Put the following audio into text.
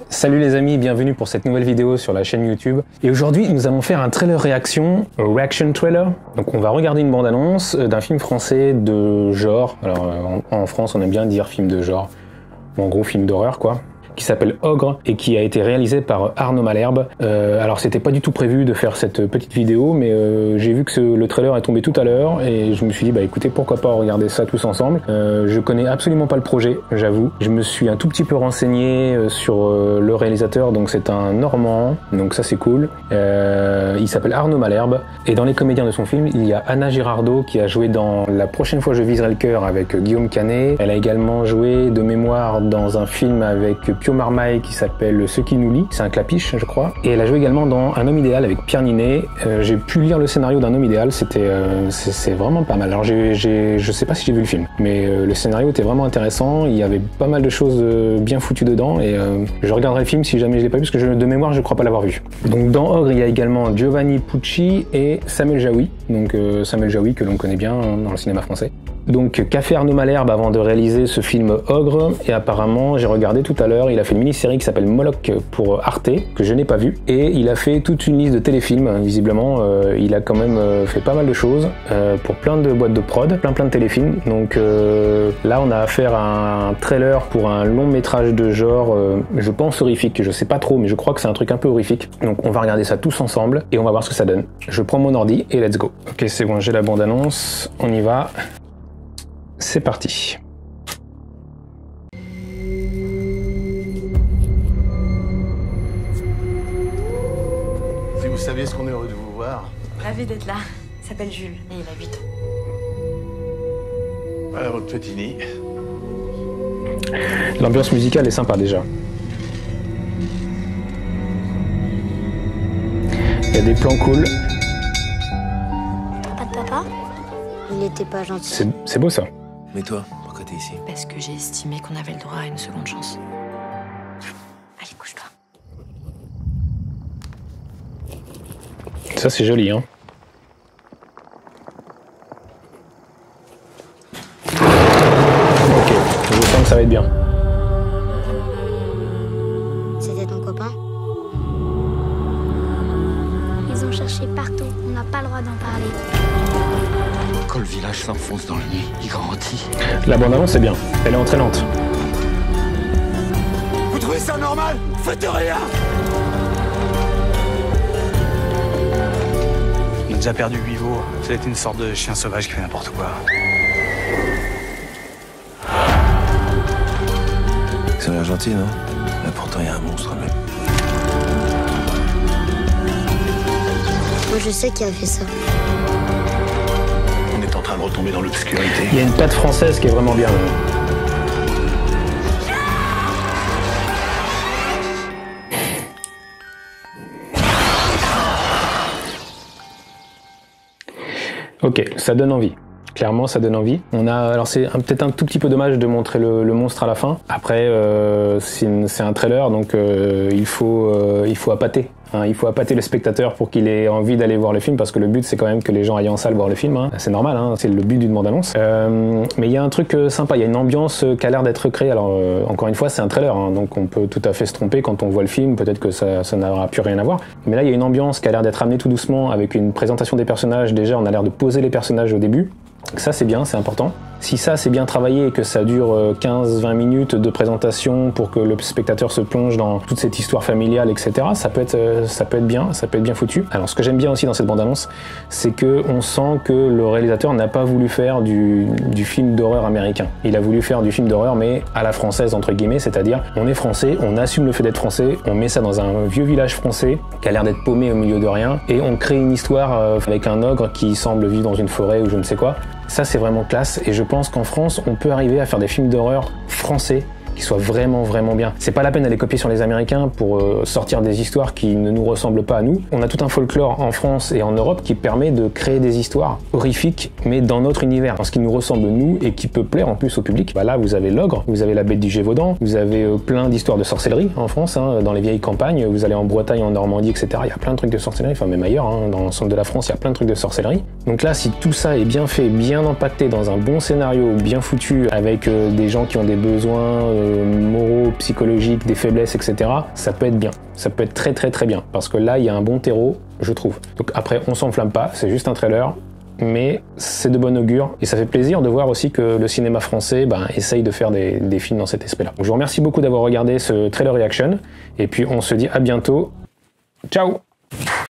Salut les amis, bienvenue pour cette nouvelle vidéo sur la chaîne YouTube. Et aujourd'hui, nous allons faire un trailer réaction, un reaction trailer. Donc on va regarder une bande-annonce d'un film français de genre. Alors en France, on aime bien dire film de genre. En gros, film d'horreur quoi. Qui s'appelle Ogre et qui a été réalisé par Arnaud Malherbe. Alors c'était pas du tout prévu de faire cette petite vidéo, mais j'ai vu que le trailer est tombé tout à l'heure et je me suis dit bah écoutez pourquoi pas regarder ça tous ensemble. Je connais absolument pas le projet, j'avoue. Je me suis un tout petit peu renseigné sur le réalisateur, donc c'est un Normand, donc ça c'est cool. Il s'appelle Arnaud Malherbe et dans les comédiens de son film il y a Anna Girardot qui a joué dans La prochaine fois je viserai le cœur avec Guillaume Canet. Elle a également joué de mémoire dans un film avec Pio Marmaille qui s'appelle Ce qui nous lie, c'est un clapiche je crois, et elle a joué également dans Un homme idéal avec Pierre Ninet. J'ai pu lire le scénario d'Un homme idéal, c'est vraiment pas mal. Alors je sais pas si j'ai vu le film, mais le scénario était vraiment intéressant, il y avait pas mal de choses bien foutues dedans et je regarderai le film si jamais je l'ai pas vu parce que de mémoire je crois pas l'avoir vu. Donc dans Ogre il y a également Giovanni Pucci et Samuel Jaoui, donc Samuel Jaoui que l'on connaît bien dans le cinéma français. Donc qu'a fait Arnaud Malherbe avant de réaliser ce film Ogre? Et apparemment, j'ai regardé tout à l'heure, il a fait une mini-série qui s'appelle Moloch pour Arte, que je n'ai pas vue. Et il a fait toute une liste de téléfilms, visiblement. Il a quand même fait pas mal de choses pour plein de boîtes de prod, plein de téléfilms. Donc là, on a affaire à un trailer pour un long métrage de genre, je pense horrifique, je sais pas trop, mais je crois que c'est un truc un peu horrifique. Donc on va regarder ça tous ensemble et on va voir ce que ça donne. Je prends mon ordi et let's go. Ok, c'est bon, j'ai la bande-annonce, on y va. C'est parti. Si vous saviez ce qu'on est heureux de vous voir. Ravi d'être là. Il s'appelle Jules et il a 8 ans. Voilà votre petit nid. L'ambiance musicale est sympa déjà. Il y a des plans cool. Pas de papa? Il était pas gentil. C'est beau ça. Mais toi, pourquoi t'es ici? Parce que j'ai estimé qu'on avait le droit à une seconde chance. Allez, couche-toi. Ça c'est joli hein. Ok, je sens que ça va être bien. C'était ton copain? Ils ont cherché partout. On n'a pas le droit d'en parler. Quand le village s'enfonce dans la nuit, il grandit. La bande-annonce c'est bien, elle est entraînante. Vous trouvez ça normal? Faites rien! On a déjà perdu 8 veaux. Ça va être une sorte de chien sauvage qui fait n'importe quoi. Ça a l'air gentil, non? Là, pourtant, il y a un monstre, même. Moi, je sais qui a fait ça. On est en train de retomber dans l'obscurité. Il y a une patte française qui est vraiment bien. Ok, ça donne envie. Clairement, ça donne envie. Alors c'est peut-être un tout petit peu dommage de montrer le monstre à la fin. Après, c'est un trailer, donc il faut appâter. Hein, il faut appâter le spectateur pour qu'il ait envie d'aller voir le film, parce que le but c'est quand même que les gens aillent en salle voir le film. Hein. C'est normal, hein, c'est le but d'une bande-annonce. Mais il y a un truc sympa, il y a une ambiance qui a l'air d'être créée. Alors encore une fois, c'est un trailer, hein, donc on peut tout à fait se tromper quand on voit le film. Peut-être que ça n'aura plus rien à voir. Mais là, il y a une ambiance qui a l'air d'être amenée tout doucement avec une présentation des personnages. Déjà, on a l'air de poser les personnages au début. Ça c'est bien, c'est important. Si ça c'est bien travaillé et que ça dure 15-20 minutes de présentation pour que le spectateur se plonge dans toute cette histoire familiale, etc., ça peut être bien foutu. Alors ce que j'aime bien aussi dans cette bande-annonce, c'est que on sent que le réalisateur n'a pas voulu faire du film d'horreur américain. Il a voulu faire du film d'horreur mais à la française entre guillemets, c'est-à-dire on est français, on assume le fait d'être français, on met ça dans un vieux village français qui a l'air d'être paumé au milieu de rien et on crée une histoire avec un ogre qui semble vivre dans une forêt ou je ne sais quoi. Ça c'est vraiment classe et je pense qu'en France on peut arriver à faire des films d'horreur français qui soit vraiment bien. C'est pas la peine d'aller copier sur les Américains pour sortir des histoires qui ne nous ressemblent pas à nous. On a tout un folklore en France et en Europe qui permet de créer des histoires horrifiques, mais dans notre univers, dans ce qui nous ressemble nous et qui peut plaire en plus au public. Bah là, vous avez l'ogre, vous avez la bête du Gévaudan, vous avez plein d'histoires de sorcellerie en France, hein, dans les vieilles campagnes, vous allez en Bretagne, en Normandie, etc. Il y a plein de trucs de sorcellerie, enfin même ailleurs, hein, dans l'ensemble de la France, il y a plein de trucs de sorcellerie. Donc là, si tout ça est bien fait, bien impacté dans un bon scénario, bien foutu, avec des gens qui ont des besoins moraux, psychologiques, des faiblesses, etc., ça peut être bien. Ça peut être très bien, parce que là, il y a un bon terreau, je trouve. Donc après, on s'enflamme pas, c'est juste un trailer, mais c'est de bon augure, et ça fait plaisir de voir aussi que le cinéma français essaye de faire des films dans cet aspect-là. Je vous remercie beaucoup d'avoir regardé ce trailer reaction, et puis on se dit à bientôt. Ciao!